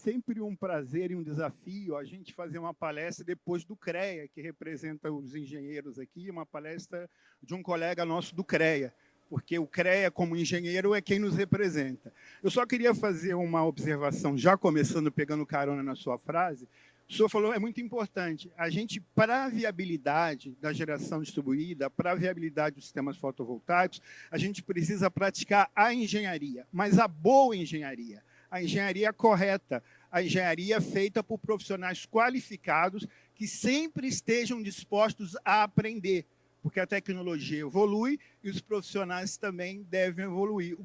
sempre um prazer e um desafio a gente fazer uma palestra depois do CREA, que representa os engenheiros aqui, uma palestra de um colega nosso do CREA, porque o CREA, como engenheiro, é quem nos representa. Eu só queria fazer uma observação, já começando, pegando carona na sua frase. O senhor falou, é muito importante. A gente, para a viabilidade da geração distribuída, para a viabilidade dos sistemas fotovoltaicos, a gente precisa praticar a engenharia, mas a boa engenharia, a engenharia correta, a engenharia feita por profissionais qualificados que sempre estejam dispostos a aprender, porque a tecnologia evolui e os profissionais também devem evoluir.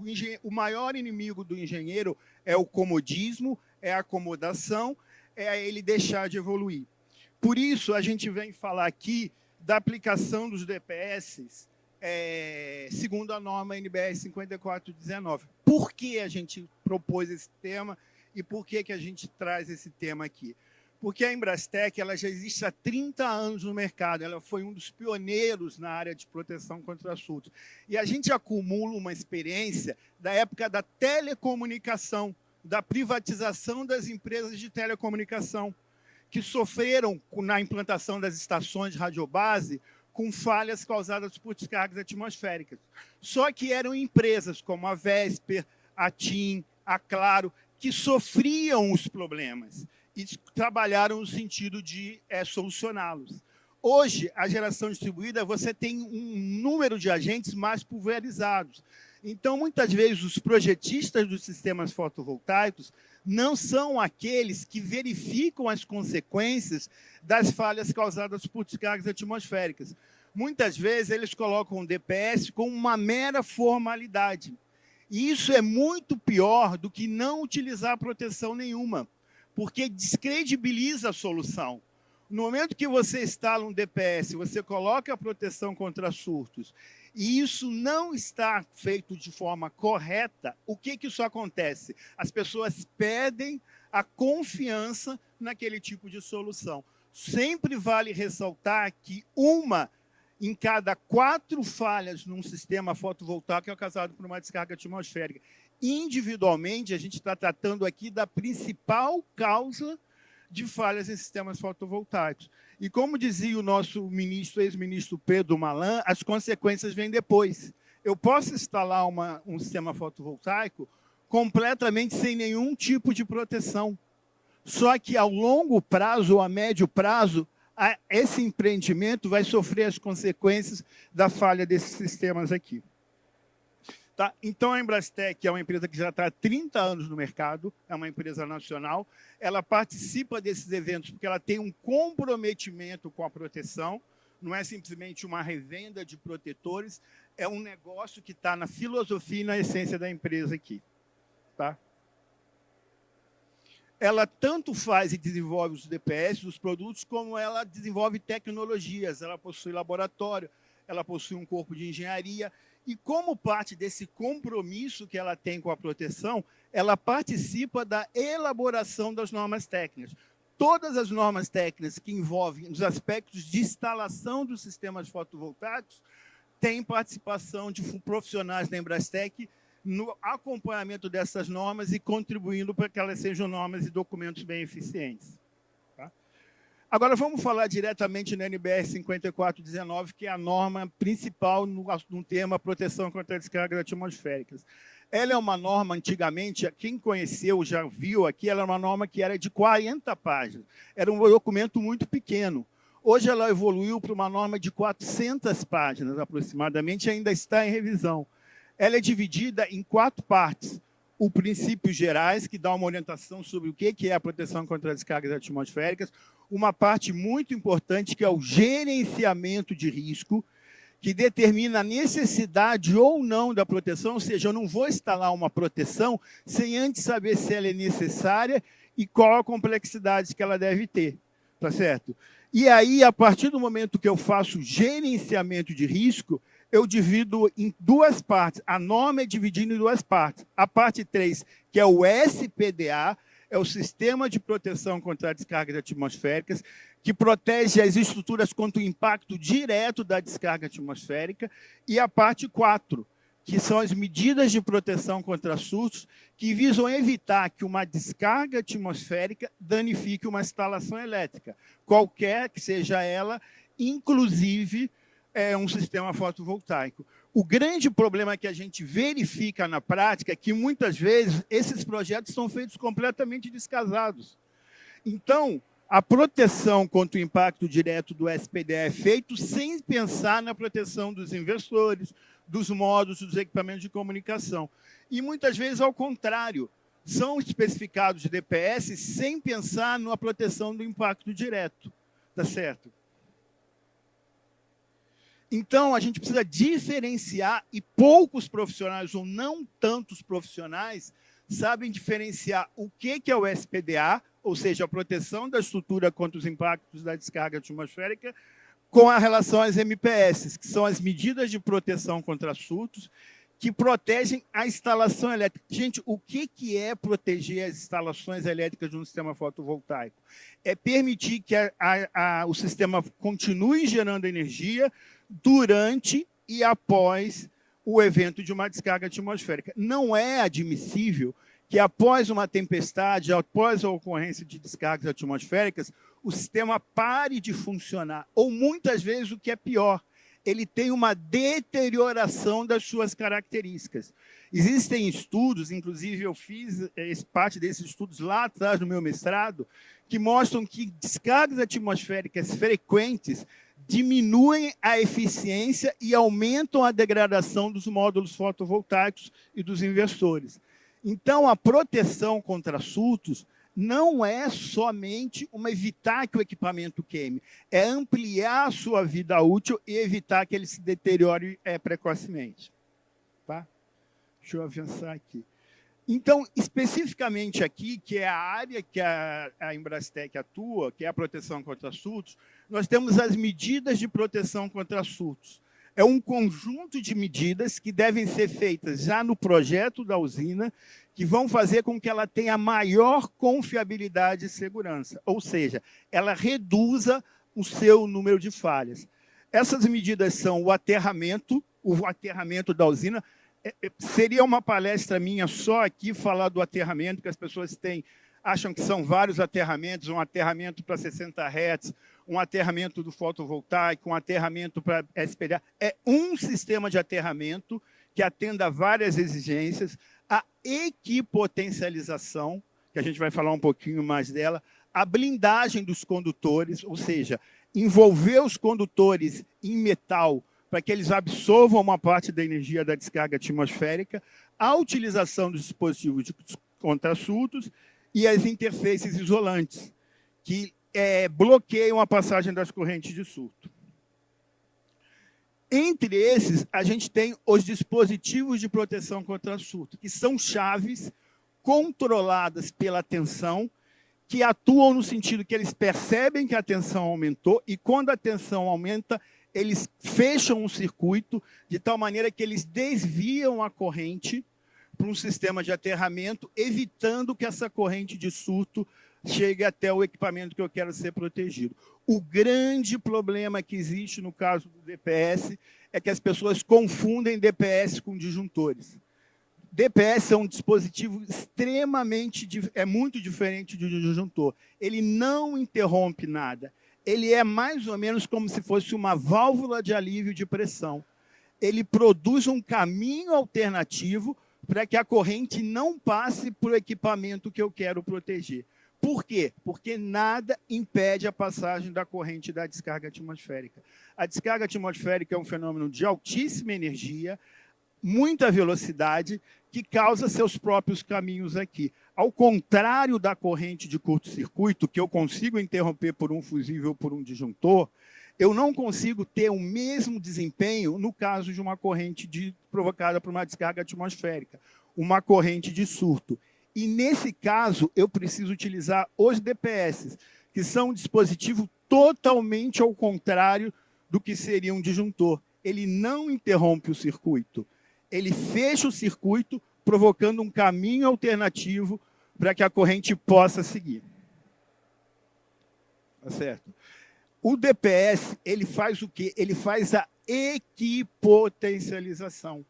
O maior inimigo do engenheiro é o comodismo, é a acomodação, é ele deixar de evoluir. Por isso, a gente vem falar aqui da aplicação dos DPS, segundo a norma NBR 5419. Por que a gente propôs esse tema e por que a gente traz esse tema aqui? Porque a Embrastek ela já existe há 30 anos no mercado, ela foi um dos pioneiros na área de proteção contra surtos. E a gente acumula uma experiência da época da telecomunicação, da privatização das empresas de telecomunicação, que sofreram na implantação das estações de radiobase com falhas causadas por descargas atmosféricas. Só que eram empresas como a Vesper, a TIM, a Claro, que sofriam os problemas e trabalharam no sentido de solucioná-los. Hoje, a geração distribuída, você tem um número de agentes mais pulverizados. Então, muitas vezes, os projetistas dos sistemas fotovoltaicos não são aqueles que verificam as consequências das falhas causadas por descargas atmosféricas. Muitas vezes, eles colocam o DPS como uma mera formalidade. E isso é muito pior do que não utilizar proteção nenhuma, porque descredibiliza a solução. No momento que você instala um DPS, você coloca a proteção contra surtos, e isso não está feito de forma correta, o que isso acontece? As pessoas perdem a confiança naquele tipo de solução. Sempre vale ressaltar que uma em cada 4 falhas num sistema fotovoltaico é causado por uma descarga atmosférica. Individualmente, a gente está tratando aqui da principal causa de falhas em sistemas fotovoltaicos. E como dizia o nosso ex-ministro Pedro Malan, as consequências vêm depois. Eu posso instalar um sistema fotovoltaico completamente sem nenhum tipo de proteção. Só que, ao longo prazo ou a médio prazo, esse empreendimento vai sofrer as consequências da falha desses sistemas aqui. Tá? Então, a Embrastek é uma empresa que já está há 30 anos no mercado, é uma empresa nacional, ela participa desses eventos porque ela tem um comprometimento com a proteção, não é simplesmente uma revenda de protetores, é um negócio que está na filosofia e na essência da empresa aqui. Tá? Ela tanto faz e desenvolve os DPS, os produtos, como ela desenvolve tecnologias, ela possui laboratório, ela possui um corpo de engenharia, e como parte desse compromisso que ela tem com a proteção, ela participa da elaboração das normas técnicas. Todas as normas técnicas que envolvem os aspectos de instalação dos sistemas fotovoltaicos têm participação de profissionais da Embrastek no acompanhamento dessas normas e contribuindo para que elas sejam normas e documentos bem eficientes. Agora, vamos falar diretamente na NBR 5419, que é a norma principal no tema proteção contra descargas atmosféricas. Ela é uma norma, antigamente, quem conheceu, já viu aqui, ela é uma norma que era de 40 páginas. Era um documento muito pequeno. Hoje ela evoluiu para uma norma de 400 páginas, aproximadamente, e ainda está em revisão. Ela é dividida em 4 partes. O princípios gerais, que dá uma orientação sobre o que é a proteção contra descargas atmosféricas, uma parte muito importante, que é o gerenciamento de risco, que determina a necessidade ou não da proteção, ou seja, eu não vou instalar uma proteção sem antes saber se ela é necessária e qual a complexidade que ela deve ter, tá certo? E aí, a partir do momento que eu faço gerenciamento de risco, eu divido em 2 partes. A norma é dividida em 2 partes. A parte 3, que é o SPDA, é o Sistema de Proteção contra Descargas Atmosféricas, que protege as estruturas contra o impacto direto da descarga atmosférica, e a parte 4, que são as medidas de proteção contra surtos, que visam evitar que uma descarga atmosférica danifique uma instalação elétrica, qualquer que seja ela, inclusive um sistema fotovoltaico. O grande problema que a gente verifica na prática é que, muitas vezes, esses projetos são feitos completamente descasados. Então, a proteção contra o impacto direto do SPDE é feito sem pensar na proteção dos investidores, dos módulos, dos equipamentos de comunicação. E, muitas vezes, ao contrário, são especificados de DPS sem pensar na proteção do impacto direto. Tá certo? Então, a gente precisa diferenciar, e poucos profissionais, ou não tantos profissionais, sabem diferenciar o que é o SPDA, ou seja, a proteção da estrutura contra os impactos da descarga atmosférica, com a relação às MPS, que são as medidas de proteção contra surtos, que protegem a instalação elétrica. Gente, o que é proteger as instalações elétricas de um sistema fotovoltaico? É permitir que o sistema continue gerando energia durante e após o evento de uma descarga atmosférica. Não é admissível que, após uma tempestade, após a ocorrência de descargas atmosféricas, o sistema pare de funcionar. Ou, muitas vezes, o que é pior, ele tem uma deterioração das suas características. Existem estudos, inclusive eu fiz parte desses estudos lá atrás no meu mestrado, que mostram que descargas atmosféricas frequentes diminuem a eficiência e aumentam a degradação dos módulos fotovoltaicos e dos inversores. Então, a proteção contra surtos não é somente evitar que o equipamento queime, é ampliar a sua vida útil e evitar que ele se deteriore precocemente. Tá? Deixa eu avançar aqui. Então, especificamente aqui, que é a área que a Embrastec atua, que é a proteção contra surtos, nós temos as medidas de proteção contra surtos. É um conjunto de medidas que devem ser feitas já no projeto da usina, que vão fazer com que ela tenha maior confiabilidade e segurança, ou seja, ela reduza o seu número de falhas. Essas medidas são o aterramento da usina. Seria uma palestra minha só aqui falar do aterramento, que as pessoas acham que são vários aterramentos, um aterramento para 60 Hz, um aterramento do fotovoltaico, um aterramento para SPDA. É um sistema de aterramento que atenda a várias exigências, a equipotencialização, que a gente vai falar um pouquinho mais dela, a blindagem dos condutores, ou seja, envolver os condutores em metal para que eles absorvam uma parte da energia da descarga atmosférica, a utilização dos dispositivos contra surtos e as interfaces isolantes, que bloqueiam a passagem das correntes de surto. Entre esses, a gente tem os dispositivos de proteção contra surto, que são chaves controladas pela tensão, que atuam no sentido que eles percebem que a tensão aumentou, e quando a tensão aumenta, eles fecham um circuito de tal maneira que eles desviam a corrente para um sistema de aterramento, evitando que essa corrente de surto chegue até o equipamento que eu quero ser protegido. O grande problema que existe no caso do DPS é que as pessoas confundem DPS com disjuntores. DPS é um dispositivo muito diferente de um disjuntor. Ele não interrompe nada. Ele é mais ou menos como se fosse uma válvula de alívio de pressão. Ele produz um caminho alternativo para que a corrente não passe por equipamento que eu quero proteger. Por quê? Porque nada impede a passagem da corrente da descarga atmosférica. A descarga atmosférica é um fenômeno de altíssima energia, muita velocidade, que causa seus próprios caminhos aqui. Ao contrário da corrente de curto-circuito, que eu consigo interromper por um fusível ou por um disjuntor, eu não consigo ter o mesmo desempenho no caso de uma corrente provocada por uma descarga atmosférica, uma corrente de surto. E, nesse caso, eu preciso utilizar os DPS, que são um dispositivo totalmente ao contrário do que seria um disjuntor. Ele não interrompe o circuito. Ele fecha o circuito, provocando um caminho alternativo para que a corrente possa seguir. Tá certo? O DPS, ele faz o quê? Ele faz a equipotencialização.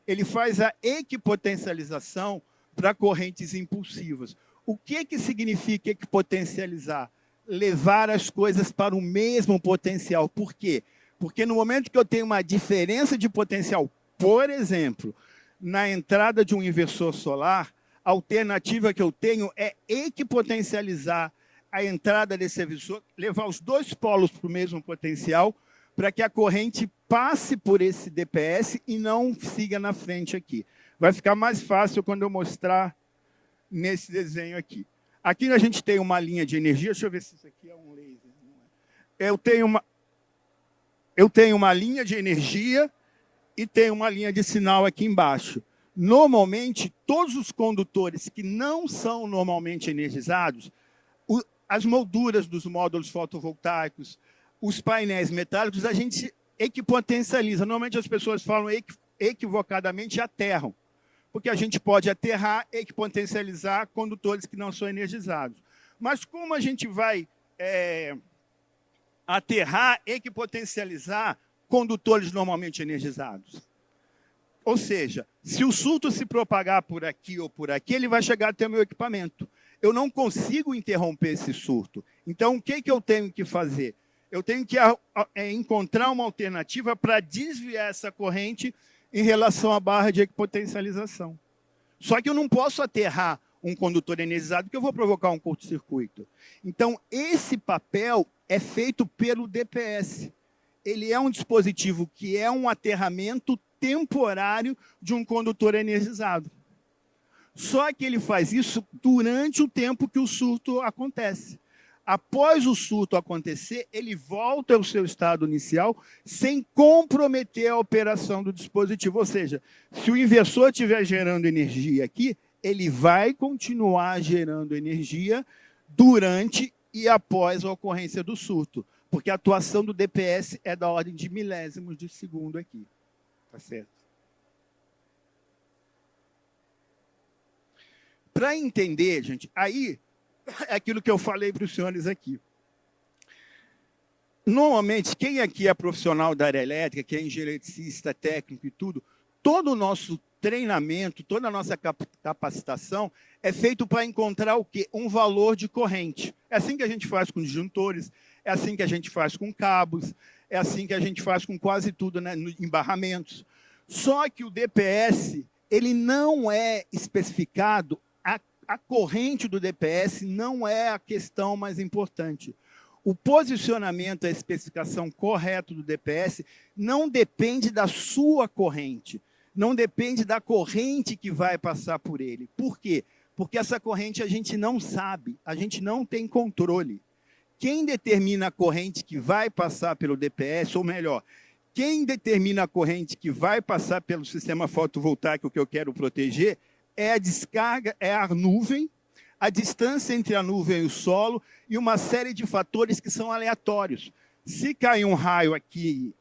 ele faz a equipotencialização para correntes impulsivas. O que significa equipotencializar? Levar as coisas para o mesmo potencial. Por quê? Porque no momento que eu tenho uma diferença de potencial, por exemplo, na entrada de um inversor solar, a alternativa que eu tenho é equipotencializar a entrada desse inversor, levar os dois polos para o mesmo potencial, para que a corrente passe por esse DPS e não siga na frente aqui. Vai ficar mais fácil quando eu mostrar nesse desenho aqui. Aqui a gente tem uma linha de energia. Deixa eu ver se isso aqui é um laser. Eu tenho uma linha de energia e tenho uma linha de sinal aqui embaixo. Normalmente, todos os condutores que não são normalmente energizados, as molduras dos módulos fotovoltaicos, os painéis metálicos, a gente equipotencializa. Normalmente as pessoas falam equivocadamente aterram, porque a gente pode aterrar, equipotencializar condutores que não são energizados. Mas como a gente vai aterrar, equipotencializar condutores normalmente energizados? Ou seja, se o surto se propagar por aqui ou por aqui, ele vai chegar até o meu equipamento. Eu não consigo interromper esse surto. Então, o que eu tenho que fazer? Eu tenho que encontrar uma alternativa para desviar essa corrente em relação à barra de equipotencialização. Só que eu não posso aterrar um condutor energizado, porque eu vou provocar um curto-circuito. Então, esse papel é feito pelo DPS. Ele é um dispositivo que é um aterramento temporário de um condutor energizado. Só que ele faz isso durante o tempo que o surto acontece. Após o surto acontecer, ele volta ao seu estado inicial sem comprometer a operação do dispositivo. Ou seja, se o inversor estiver gerando energia aqui, ele vai continuar gerando energia durante e após a ocorrência do surto, porque a atuação do DPS é da ordem de milésimos de segundo aqui. Tá certo? Para entender, gente, aí é aquilo que eu falei para os senhores aqui. Normalmente, quem aqui é profissional da área elétrica, que é engenheiro eletricista, técnico e tudo, todo o nosso treinamento, toda a nossa capacitação é feito para encontrar o quê? Um valor de corrente. É assim que a gente faz com disjuntores, é assim que a gente faz com cabos, é assim que a gente faz com quase tudo, né, em barramentos. Só que o DPS, ele não é especificado, a corrente do DPS não é a questão mais importante. O posicionamento, a especificação correta do DPS não depende da sua corrente, não depende da corrente que vai passar por ele. Por quê? Porque essa corrente a gente não sabe, a gente não tem controle. Quem determina a corrente que vai passar pelo DPS, ou melhor, quem determina a corrente que vai passar pelo sistema fotovoltaico que eu quero proteger, é a descarga, é a nuvem, a distância entre a nuvem e o solo e uma série de fatores que são aleatórios. Se cair um raio aqui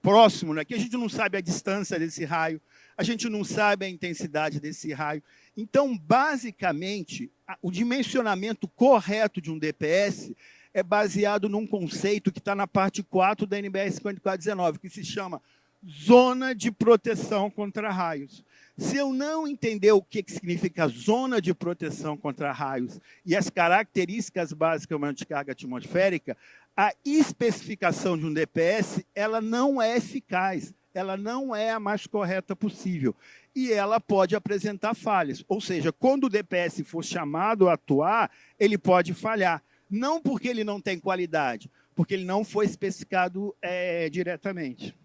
próximo, aqui a gente não sabe a distância desse raio, a gente não sabe a intensidade desse raio. Então, basicamente, o dimensionamento correto de um DPS é baseado num conceito que está na parte 4 da NBR 5419, que se chama zona de proteção contra raios. Se eu não entender o que significa zona de proteção contra raios e as características básicas de carga atmosférica, a especificação de um DPS ela não é eficaz, ela não é a mais correta possível. E ela pode apresentar falhas. Ou seja, quando o DPS for chamado a atuar, ele pode falhar. Não porque ele não tem qualidade, porque ele não foi especificado diretamente.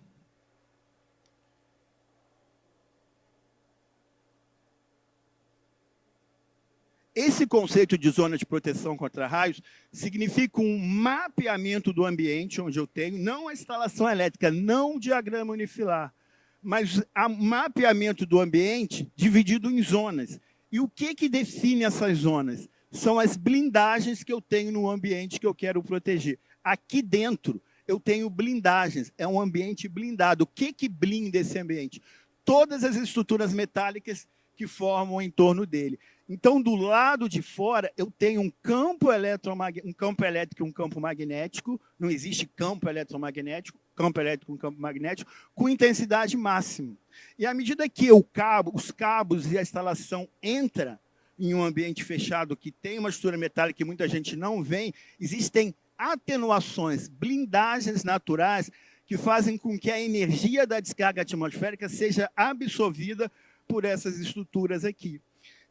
Esse conceito de zona de proteção contra raios significa um mapeamento do ambiente onde eu tenho, não a instalação elétrica, não o diagrama unifilar, mas o mapeamento do ambiente dividido em zonas. E o que define essas zonas? São as blindagens que eu tenho no ambiente que eu quero proteger. Aqui dentro eu tenho blindagens, é um ambiente blindado. O que blinda esse ambiente? Todas as estruturas metálicas que formam em torno dele. Então, do lado de fora, eu tenho um campo elétrico e um campo magnético. Não existe campo eletromagnético. campo elétrico com campo magnético, com intensidade máxima. E à medida que os cabos e a instalação entram em um ambiente fechado que tem uma estrutura metálica que muita gente não vê, existem atenuações, blindagens naturais que fazem com que a energia da descarga atmosférica seja absorvida por essas estruturas aqui.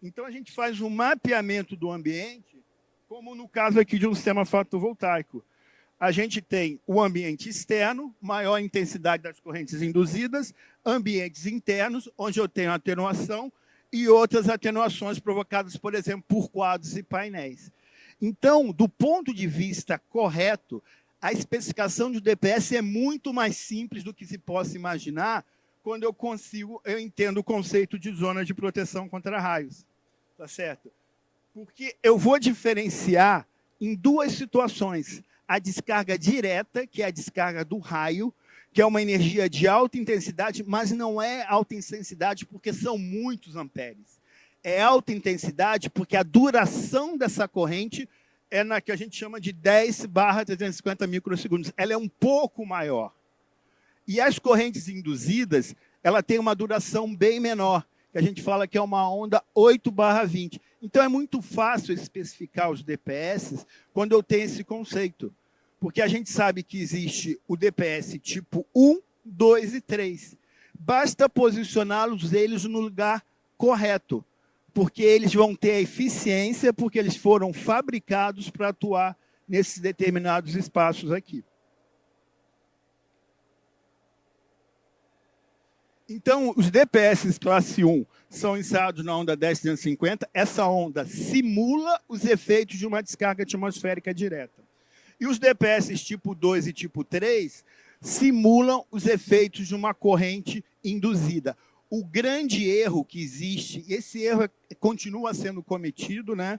Então, a gente faz um mapeamento do ambiente, como no caso aqui de um sistema fotovoltaico. A gente tem o ambiente externo, maior intensidade das correntes induzidas, ambientes internos, onde eu tenho atenuação, e outras atenuações provocadas, por exemplo, por quadros e painéis. Então, do ponto de vista correto, a especificação de DPS é muito mais simples do que se possa imaginar quando eu entendo o conceito de zona de proteção contra raios. Tá certo? Porque eu vou diferenciar em duas situações. A descarga direta, que é a descarga do raio, que é uma energia de alta intensidade, mas não é alta intensidade porque são muitos amperes. É alta intensidade porque a duração dessa corrente é na que a gente chama de 10/350 microsegundos. Ela é um pouco maior. E as correntes induzidas, ela tem uma duração bem menor, que a gente fala que é uma onda 8/20. Então, é muito fácil especificar os DPS quando eu tenho esse conceito. Porque a gente sabe que existe o DPS tipo 1, 2 e 3. Basta posicioná-los eles no lugar correto, porque eles vão ter a eficiência, porque eles foram fabricados para atuar nesses determinados espaços aqui. Então, os DPS classe 1 são iniciados na onda 10-350. Essa onda simula os efeitos de uma descarga atmosférica direta. E os DPS tipo 2 e tipo 3 simulam os efeitos de uma corrente induzida. O grande erro que existe, e esse erro continua sendo cometido, né,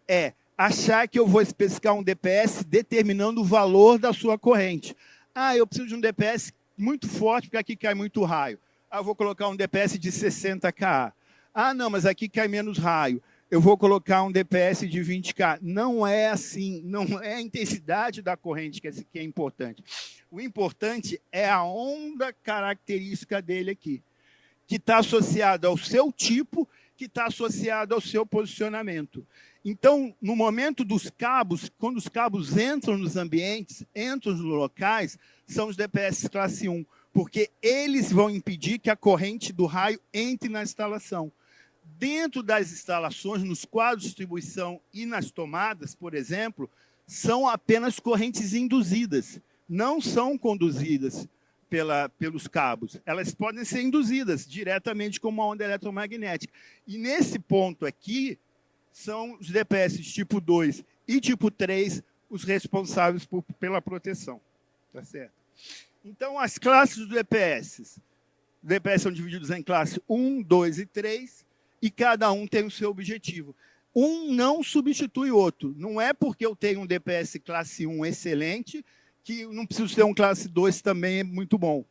é achar que eu vou especificar um DPS determinando o valor da sua corrente. Ah, eu preciso de um DPS muito forte, porque aqui cai muito raio. Ah, eu vou colocar um DPS de 60 kA. Ah, não, mas aqui cai menos raio. Eu vou colocar um DPS de 20 kA. Não é assim, não é a intensidade da corrente que é importante. O importante é a onda característica dele aqui, que está associada ao seu tipo, que está associada ao seu posicionamento. Então, no momento dos cabos, quando os cabos entram nos ambientes, entram nos locais, são os DPS classe 1, porque eles vão impedir que a corrente do raio entre na instalação. Dentro das instalações, nos quadros de distribuição e nas tomadas, por exemplo, são apenas correntes induzidas, não são conduzidas pelos cabos. Elas podem ser induzidas diretamente com uma onda eletromagnética. E nesse ponto aqui, são os DPS tipo 2 e tipo 3 os responsáveis pela proteção. Tá certo? Então, as classes dos DPS. Os DPS são divididos em classe 1, 2 e 3, e cada um tem o seu objetivo. Um não substitui o outro. Não é porque eu tenho um DPS classe 1 excelente que não preciso ter um classe 2 também é muito bom.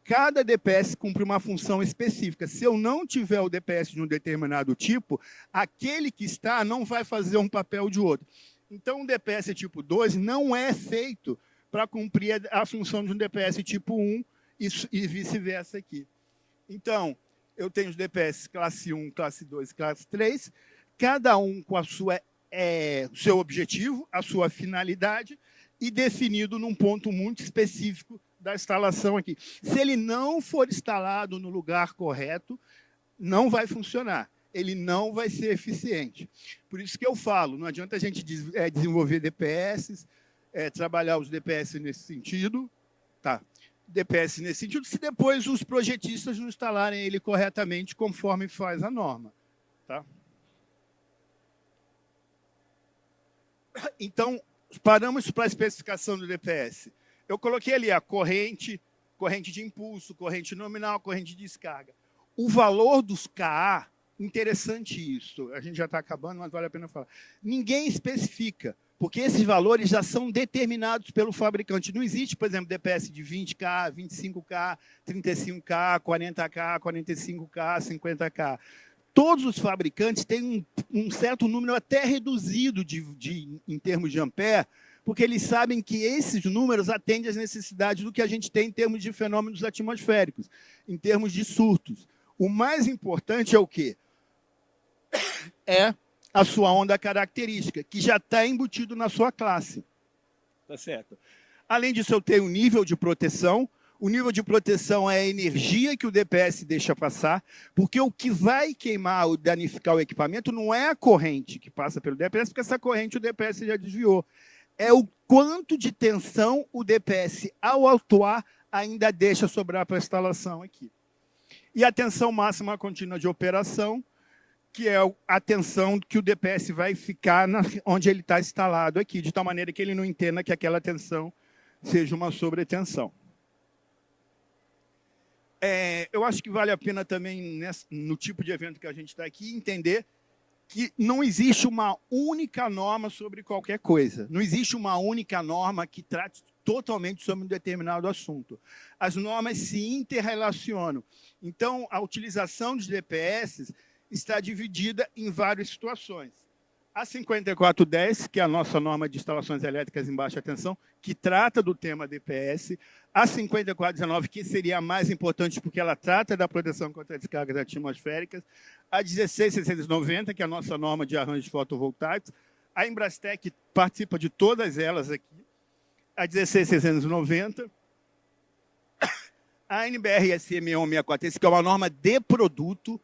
Cada DPS cumpre uma função específica. Se eu não tiver o DPS de um determinado tipo, aquele que está não vai fazer um papel de outro. Então, um DPS tipo 2 não é feito para cumprir a função de um DPS tipo 1 e vice-versa aqui. Então, eu tenho os DPS classe 1, classe 2 e classe 3, cada um com o seu objetivo, a sua finalidade, e definido num ponto muito específico da instalação aqui. Se ele não for instalado no lugar correto, não vai funcionar. Ele não vai ser eficiente. Por isso que eu falo, não adianta a gente desenvolver DPS, trabalhar os DPS nesse sentido, tá? DPS nesse sentido, se depois os projetistas não instalarem ele corretamente conforme faz a norma. Tá? Então, paramos para a especificação do DPS. Eu coloquei ali a corrente de impulso, corrente nominal, corrente de descarga. O valor dos KA, interessante isso, a gente já está acabando, mas vale a pena falar. Ninguém especifica, porque esses valores já são determinados pelo fabricante. Não existe, por exemplo, DPS de 20K, 25K, 35K, 40K, 45K, 50K. Todos os fabricantes têm um certo número até reduzido em termos de ampere, porque eles sabem que esses números atendem às necessidades do que a gente tem em termos de fenômenos atmosféricos, em termos de surtos. O mais importante é o quê? É a sua onda característica, que já está embutido na sua classe. Tá certo? Além disso, eu tenho um nível de proteção. O nível de proteção é a energia que o DPS deixa passar, porque o que vai queimar ou danificar o equipamento não é a corrente que passa pelo DPS, porque essa corrente o DPS já desviou. É o quanto de tensão o DPS, ao atuar, ainda deixa sobrar para a instalação aqui. E a tensão máxima contínua de operação, que é a tensão que o DPS vai ficar onde ele está instalado aqui, de tal maneira que ele não entenda que aquela tensão seja uma sobretensão. Eu acho que vale a pena também, no tipo de evento que a gente está aqui, entender que não existe uma única norma sobre qualquer coisa. Não existe uma única norma que trate totalmente sobre um determinado assunto. As normas se interrelacionam. Então, a utilização de DPS está dividida em várias situações. A 5410, que é a nossa norma de instalações elétricas em baixa tensão, que trata do tema DPS. A 5419, que seria a mais importante, porque ela trata da proteção contra descargas atmosféricas. A 16690, que é a nossa norma de arranjos fotovoltaicos. A Embrastec participa de todas elas aqui. A 16690. A NBR SM 164, que é uma norma de produto.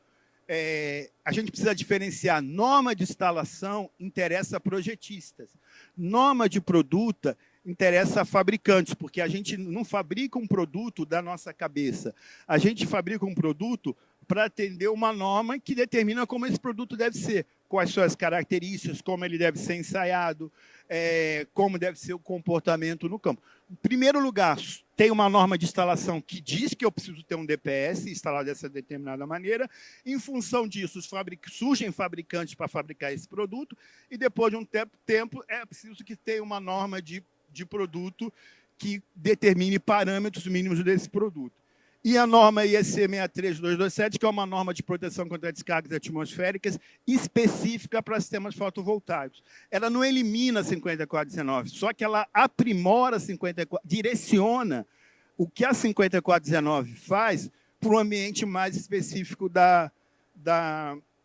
A gente precisa diferenciar. Norma de instalação interessa projetistas. Norma de produto interessa fabricantes, porque a gente não fabrica um produto da nossa cabeça. A gente fabrica um produto para atender uma norma que determina como esse produto deve ser, quais são as características, como ele deve ser ensaiado, como deve ser o comportamento no campo. Em primeiro lugar, tem uma norma de instalação que diz que eu preciso ter um DPS instalado dessa determinada maneira. Em função disso, surgem fabricantes para fabricar esse produto, e depois de um tempo é preciso que tenha uma norma de produto que determine parâmetros mínimos desse produto. E a norma IEC 63227, que é uma norma de proteção contra descargas atmosféricas específica para sistemas fotovoltaicos. Ela não elimina a 5419, só que ela aprimora a 54, direciona o que a 5419 faz para um ambiente mais específico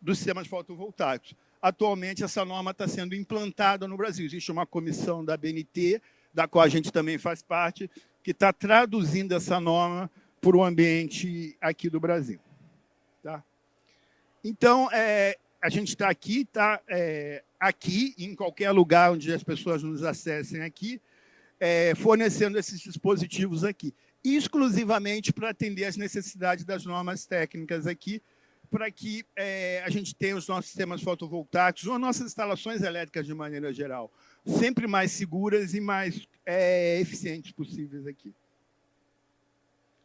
dos sistemas fotovoltaicos. Atualmente, essa norma está sendo implantada no Brasil. Existe uma comissão da BNT, da qual a gente também faz parte, que está traduzindo essa norma para o ambiente aqui do Brasil. Tá? Então, a gente está aqui, aqui, em qualquer lugar onde as pessoas nos acessem aqui, fornecendo esses dispositivos aqui, exclusivamente para atender às necessidades das normas técnicas aqui, para que a gente tenha os nossos sistemas fotovoltaicos ou nossas instalações elétricas de maneira geral, sempre mais seguras e mais eficientes possíveis aqui.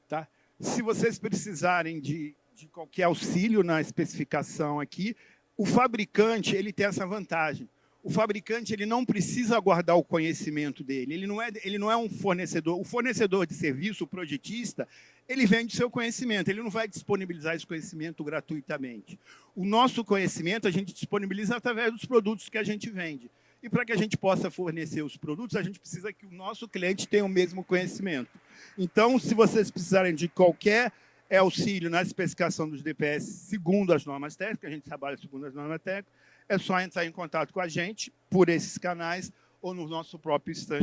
Tá? Se vocês precisarem de qualquer auxílio na especificação aqui, o fabricante ele tem essa vantagem. O fabricante ele não precisa guardar o conhecimento dele, ele não é um fornecedor. O fornecedor de serviço, o projetista, ele vende seu conhecimento, ele não vai disponibilizar esse conhecimento gratuitamente. O nosso conhecimento a gente disponibiliza através dos produtos que a gente vende. E para que a gente possa fornecer os produtos, a gente precisa que o nosso cliente tenha o mesmo conhecimento. Então, se vocês precisarem de qualquer auxílio na especificação dos DPS segundo as normas técnicas, a gente trabalha segundo as normas técnicas, é só entrar em contato com a gente por esses canais ou no nosso próprio stand.